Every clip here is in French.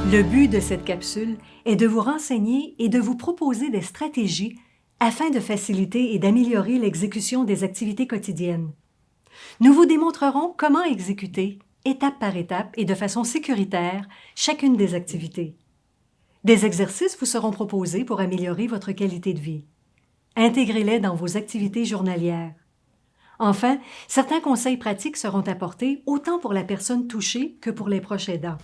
Le but de cette capsule est de vous renseigner et de vous proposer des stratégies afin de faciliter et d'améliorer l'exécution des activités quotidiennes. Nous vous démontrerons comment exécuter, étape par étape et de façon sécuritaire, chacune des activités. Des exercices vous seront proposés pour améliorer votre qualité de vie. Intégrez-les dans vos activités journalières. Enfin, certains conseils pratiques seront apportés autant pour la personne touchée que pour les proches aidants.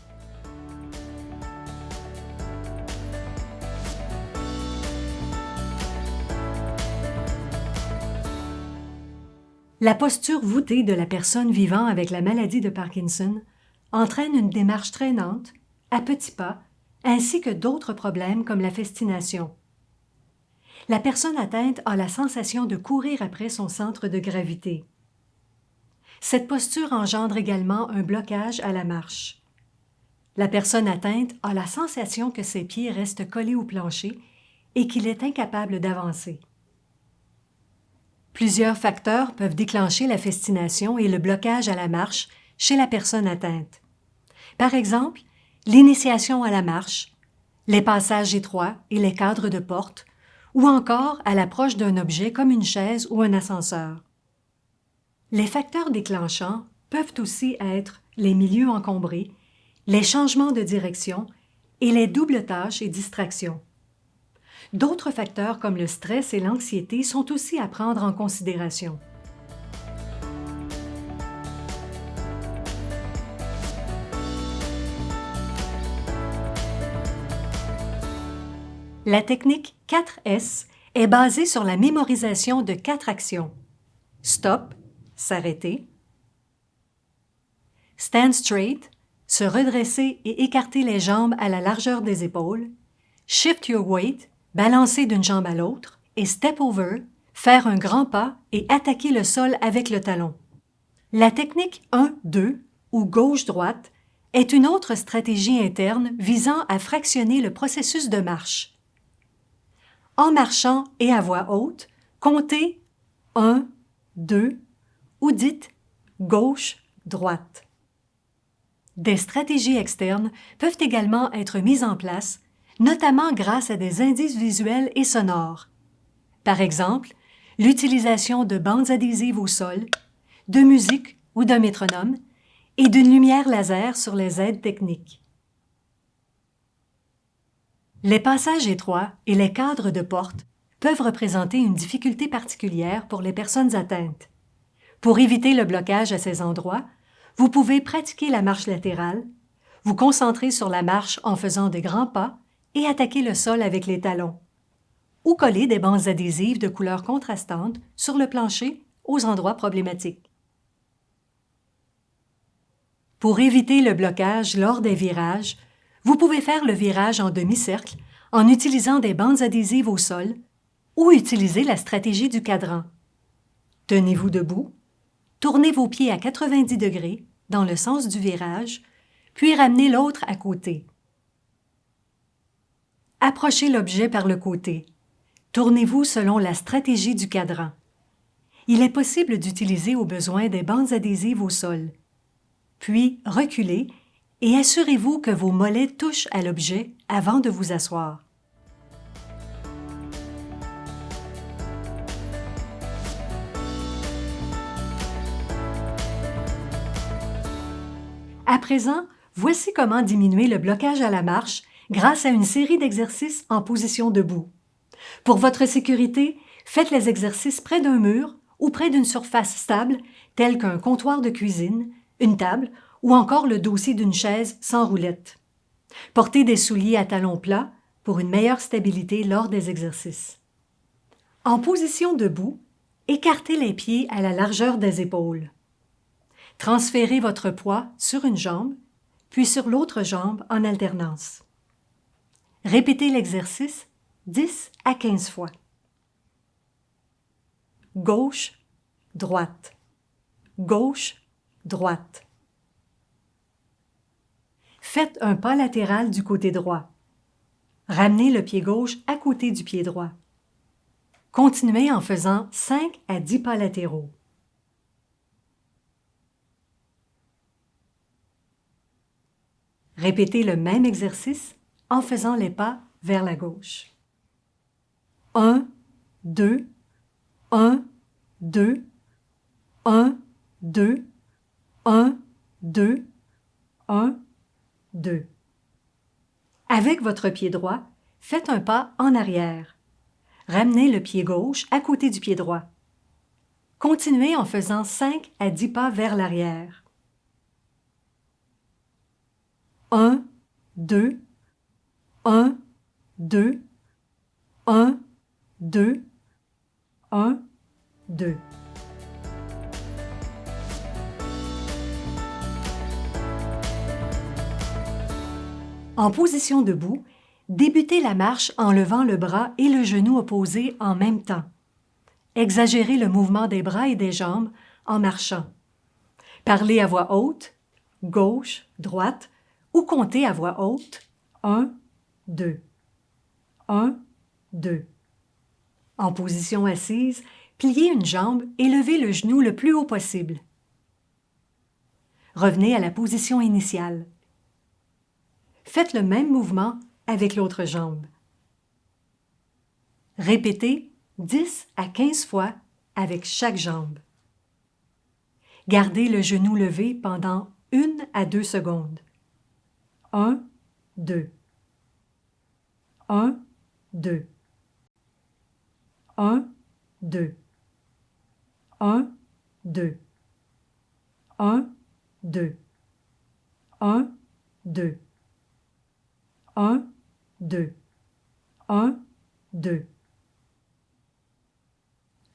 La posture voûtée de la personne vivant avec la maladie de Parkinson entraîne une démarche traînante, à petits pas, ainsi que d'autres problèmes comme la festination. La personne atteinte a la sensation de courir après son centre de gravité. Cette posture engendre également un blocage à la marche. La personne atteinte a la sensation que ses pieds restent collés au plancher et qu'il est incapable d'avancer. Plusieurs facteurs peuvent déclencher la festination et le blocage à la marche chez la personne atteinte. Par exemple, l'initiation à la marche, les passages étroits et les cadres de porte, ou encore à l'approche d'un objet comme une chaise ou un ascenseur. Les facteurs déclenchants peuvent aussi être les milieux encombrés, les changements de direction et les doubles tâches et distractions. D'autres facteurs comme le stress et l'anxiété sont aussi à prendre en considération. La technique 4S est basée sur la mémorisation de 4 actions. Stop, s'arrêter. Stand straight, se redresser et écarter les jambes à la largeur des épaules. Shift your weight, balancer d'une jambe à l'autre. Et step over, faire un grand pas et attaquer le sol avec le talon. La technique 1-2 ou gauche-droite est une autre stratégie interne visant à fractionner le processus de marche. En marchant et à voix haute, comptez 1, 2 ou dites gauche, droite. Des stratégies externes peuvent également être mises en place, notamment grâce à des indices visuels et sonores. Par exemple, l'utilisation de bandes adhésives au sol, de musique ou d'un métronome et d'une lumière laser sur les aides techniques. Les passages étroits et les cadres de porte peuvent représenter une difficulté particulière pour les personnes atteintes. Pour éviter le blocage à ces endroits, vous pouvez pratiquer la marche latérale, vous concentrer sur la marche en faisant de grands pas et attaquer le sol avec les talons, ou coller des bandes adhésives de couleurs contrastantes sur le plancher aux endroits problématiques. Pour éviter le blocage lors des virages, vous pouvez faire le virage en demi-cercle en utilisant des bandes adhésives au sol ou utiliser la stratégie du cadran. Tenez-vous debout, tournez vos pieds à 90 degrés dans le sens du virage, puis ramenez l'autre à côté. Approchez l'objet par le côté. Tournez-vous selon la stratégie du cadran. Il est possible d'utiliser au besoin des bandes adhésives au sol. Puis reculez et assurez-vous que vos mollets touchent à l'objet avant de vous asseoir. À présent, voici comment diminuer le blocage à la marche grâce à une série d'exercices en position debout. Pour votre sécurité, faites les exercices près d'un mur ou près d'une surface stable telle qu'un comptoir de cuisine, une table ou encore le dossier d'une chaise sans roulette. Portez des souliers à talons plats pour une meilleure stabilité lors des exercices. En position debout, écartez les pieds à la largeur des épaules. Transférez votre poids sur une jambe, puis sur l'autre jambe en alternance. Répétez l'exercice 10 à 15 fois. Gauche, droite. Gauche, droite. Faites un pas latéral du côté droit. Ramenez le pied gauche à côté du pied droit. Continuez en faisant 5 à 10 pas latéraux. Répétez le même exercice en faisant les pas vers la gauche. 1, 2, 1, 2, 1, 2, 1, 2, 1, 2. Avec votre pied droit, faites un pas en arrière. Ramenez le pied gauche à côté du pied droit. Continuez en faisant 5 à 10 pas vers l'arrière. 1, 2, 1, 2, 1, 2, 1, 2. En position debout, débutez la marche en levant le bras et le genou opposé en même temps. Exagérez le mouvement des bras et des jambes en marchant. Parlez à voix haute, gauche, droite, ou comptez à voix haute 1, 2. 1, 2. En position assise, pliez une jambe et levez le genou le plus haut possible. Revenez à la position initiale. Faites le même mouvement avec l'autre jambe. Répétez 10 à 15 fois avec chaque jambe. Gardez le genou levé pendant 1 à 2 secondes. 1, 2. 1, 2. 1, 2. 1, 2. 1, 2. 1, 2. 1, 2. 1, 2.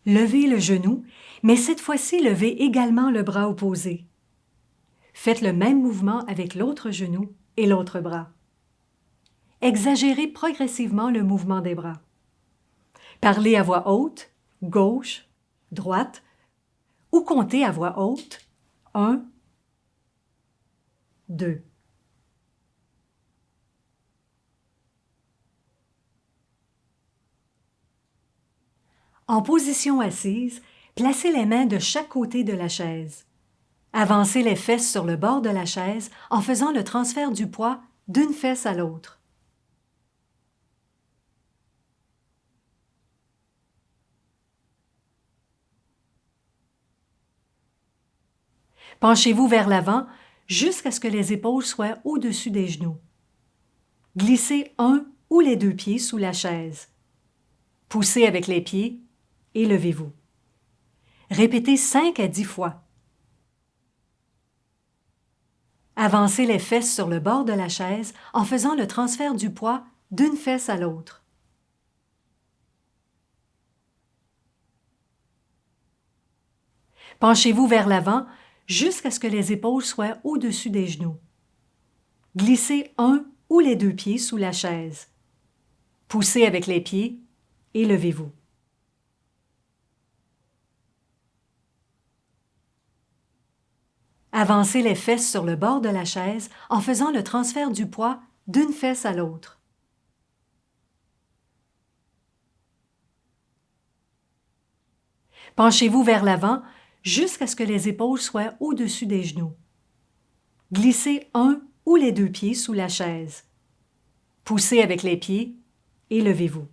Levez le genou, mais cette fois-ci, levez également le bras opposé. Faites le même mouvement avec l'autre genou et l'autre bras. Exagérez progressivement le mouvement des bras. Parlez à voix haute, gauche, droite, ou comptez à voix haute 1, 2. En position assise, placez les mains de chaque côté de la chaise. Avancez les fesses sur le bord de la chaise en faisant le transfert du poids d'une fesse à l'autre. Penchez-vous vers l'avant jusqu'à ce que les épaules soient au-dessus des genoux. Glissez un ou les deux pieds sous la chaise. Poussez avec les pieds et levez-vous. Répétez 5 à 10 fois. Avancez les fesses sur le bord de la chaise en faisant le transfert du poids d'une fesse à l'autre. Penchez-vous vers l'avant jusqu'à ce que les épaules soient au-dessus des genoux. Glissez un ou les deux pieds sous la chaise. Poussez avec les pieds et levez-vous. Avancez les fesses sur le bord de la chaise en faisant le transfert du poids d'une fesse à l'autre. Penchez-vous vers l'avant jusqu'à ce que les épaules soient au-dessus des genoux. Glissez un ou les deux pieds sous la chaise. Poussez avec les pieds et levez-vous.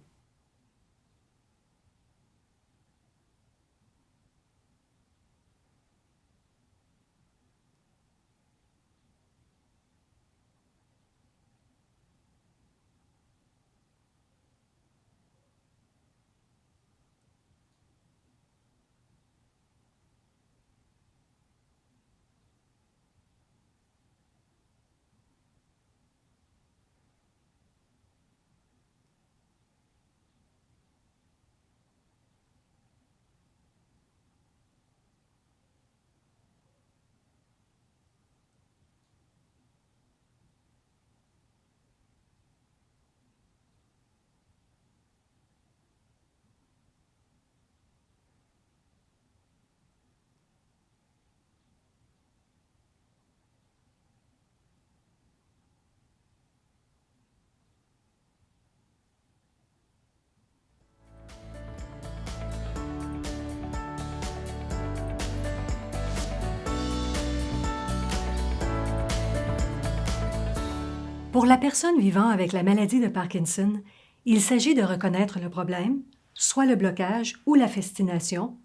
Pour la personne vivant avec la maladie de Parkinson, il s'agit de reconnaître le problème, soit le blocage ou la fascination,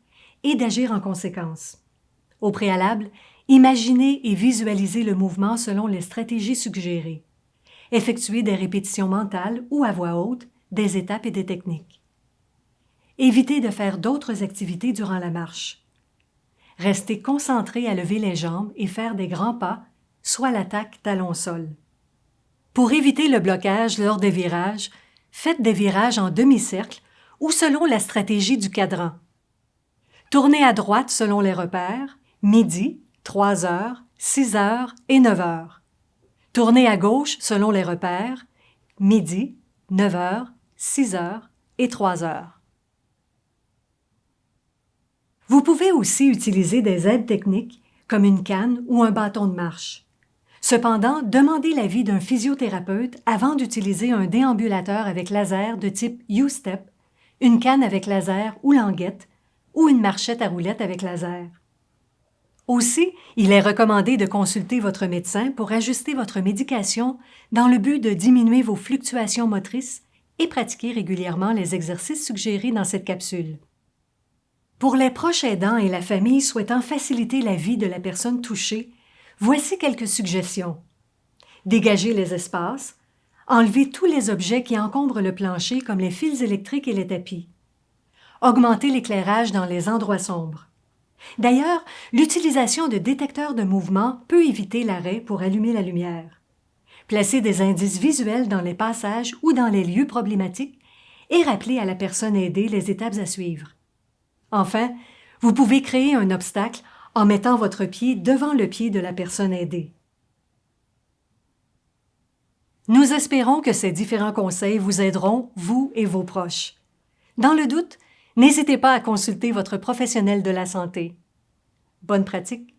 et d'agir en conséquence. Au préalable, imaginez et visualisez le mouvement selon les stratégies suggérées. Effectuez des répétitions mentales ou à voix haute, des étapes et des techniques. Évitez de faire d'autres activités durant la marche. Restez concentré à lever les jambes et faire des grands pas, soit l'attaque talon-sol. Pour éviter le blocage lors des virages, faites des virages en demi-cercle ou selon la stratégie du cadran. Tournez à droite selon les repères, midi, 3 heures, 6 heures et 9 heures. Tournez à gauche selon les repères, midi, 9 heures, 6 heures et 3 heures. Vous pouvez aussi utiliser des aides techniques comme une canne ou un bâton de marche. Cependant, demandez l'avis d'un physiothérapeute avant d'utiliser un déambulateur avec laser de type U-Step, une canne avec laser ou languette, ou une marchette à roulettes avec laser. Aussi, il est recommandé de consulter votre médecin pour ajuster votre médication dans le but de diminuer vos fluctuations motrices et pratiquer régulièrement les exercices suggérés dans cette capsule. Pour les proches aidants et la famille souhaitant faciliter la vie de la personne touchée, voici quelques suggestions. Dégagez les espaces, enlevez tous les objets qui encombrent le plancher comme les fils électriques et les tapis. Augmentez l'éclairage dans les endroits sombres. D'ailleurs, l'utilisation de détecteurs de mouvement peut éviter l'arrêt pour allumer la lumière. Placez des indices visuels dans les passages ou dans les lieux problématiques et rappelez à la personne aidée les étapes à suivre. Enfin, vous pouvez créer un obstacle en mettant votre pied devant le pied de la personne aidée. Nous espérons que ces différents conseils vous aideront, vous et vos proches. Dans le doute, n'hésitez pas à consulter votre professionnel de la santé. Bonne pratique!